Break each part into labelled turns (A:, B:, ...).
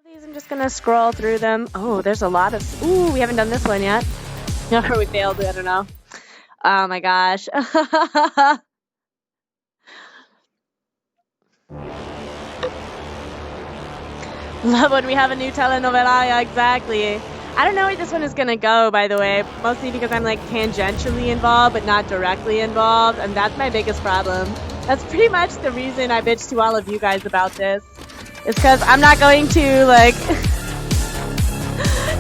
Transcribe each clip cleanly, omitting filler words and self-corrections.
A: These I'm just gonna scroll through them. Oh, there's a lot of. Ooh, we haven't done this one yet. Or we failed. I don't know. Oh my gosh. Love when we have a new telenovela. Yeah, exactly. I don't know where this one is gonna go, by the way. Mostly because I'm like tangentially involved, but not directly involved, and that's my biggest problem. That's pretty much the reason I bitch to all of you guys about this. It's because I'm not going to like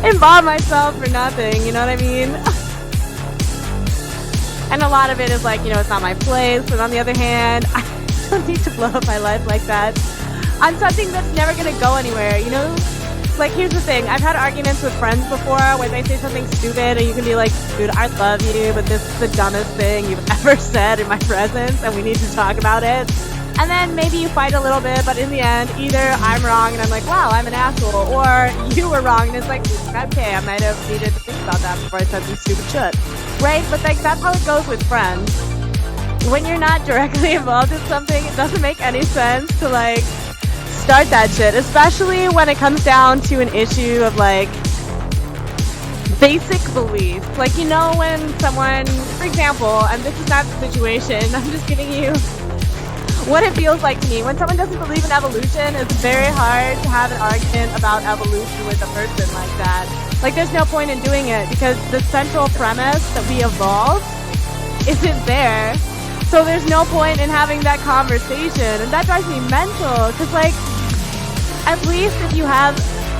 A: involve myself for nothing. You know what I mean? And a lot of it is like, you know, it's not my place. But on the other hand, I don't need to blow up my life like that on something that's never gonna go anywhere, you know? Like, here's the thing. I've had arguments with friends before where they say something stupid and you can be like, dude, I love you, but this is the dumbest thing you've ever said in my presence and we need to talk about it. And then maybe you fight a little bit, but in the end, either I'm wrong and I'm like, wow, I'm an asshole, or you were wrong and it's like, okay, I might have needed to think about that before I said some stupid shit. Right? But like, that's how it goes with friends. When you're not directly involved in something, it doesn't make any sense to like start that shit, especially when it comes down to an issue of like basic beliefs. Like, you know, when someone, for example, and this is not the situation, I'm just giving you what it feels like to me. When someone doesn't believe in evolution, it's very hard to have an argument about evolution with a person like that. Like, there's no point in doing it because the central premise that we evolved isn't there. So there's no point in having that conversation. And that drives me mental because, like, at least if you have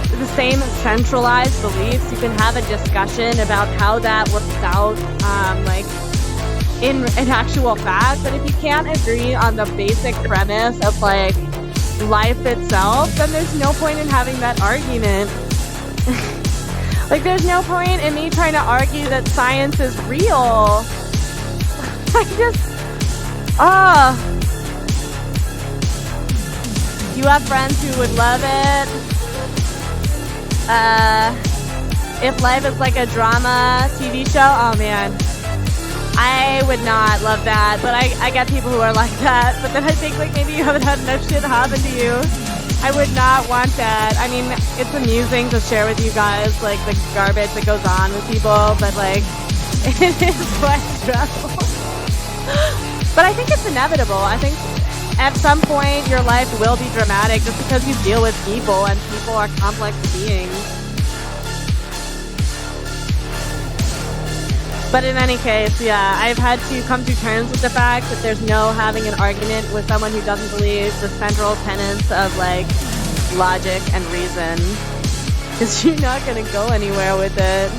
A: the same centralized beliefs, you can have a discussion about how that works out, like, in actual fact. But if you can't agree on the basic premise of, like, life itself, then there's no point in having that argument. Like, there's no point in me trying to argue that science is real. I just... You have friends who would love it. If life is like a drama TV show, oh man. I would not love that, but I get people who are like that. But then I think like maybe you haven't had enough shit happen to you. I would not want that. I mean, it's amusing to share with you guys like the garbage that goes on with people, but like it is quite stressful. But I think it's inevitable. I think at some point your life will be dramatic just because you deal with people and people are complex beings. But in any case, yeah, I've had to come to terms with the fact that there's no having an argument with someone who doesn't believe the central tenets of like logic and reason, because you're not going to go anywhere with it.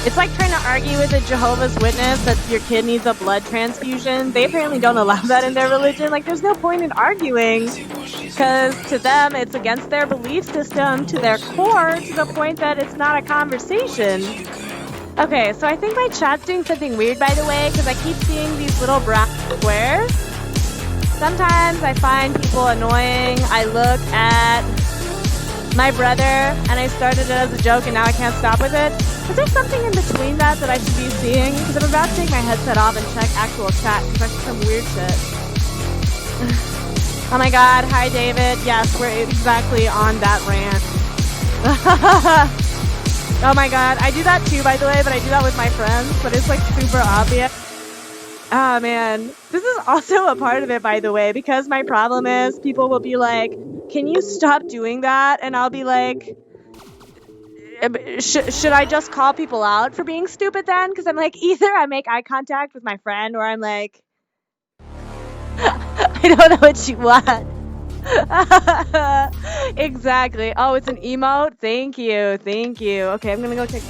A: It's like trying to argue with a Jehovah's Witness that your kid needs a blood transfusion. They apparently don't allow that in their religion. Like, there's no point in arguing because to them it's against their belief system to their core, to the point that it's not a conversation. Okay, so I think my chat's doing something weird, by the way, because I keep seeing these little brown squares. Sometimes I find people annoying. I look at my brother and I started it as a joke and now I can't stop with it. Is there something in between that I should be seeing? Because I'm about to take my headset off and check actual chat because I see some weird shit. Oh my god, hi David. Yes, we're exactly on that rant. Oh my god, I do that too, by the way, but I do that with my friends, but it's like super obvious. Oh man, this is also a part of it, by the way, because my problem is people will be like, can you stop doing that? And I'll be like, should I just call people out for being stupid then? Because I'm like, either I make eye contact with my friend or I'm like, I don't know what you want. Exactly. Oh, it's an emote? Thank you. Thank you. Okay, I'm gonna go check.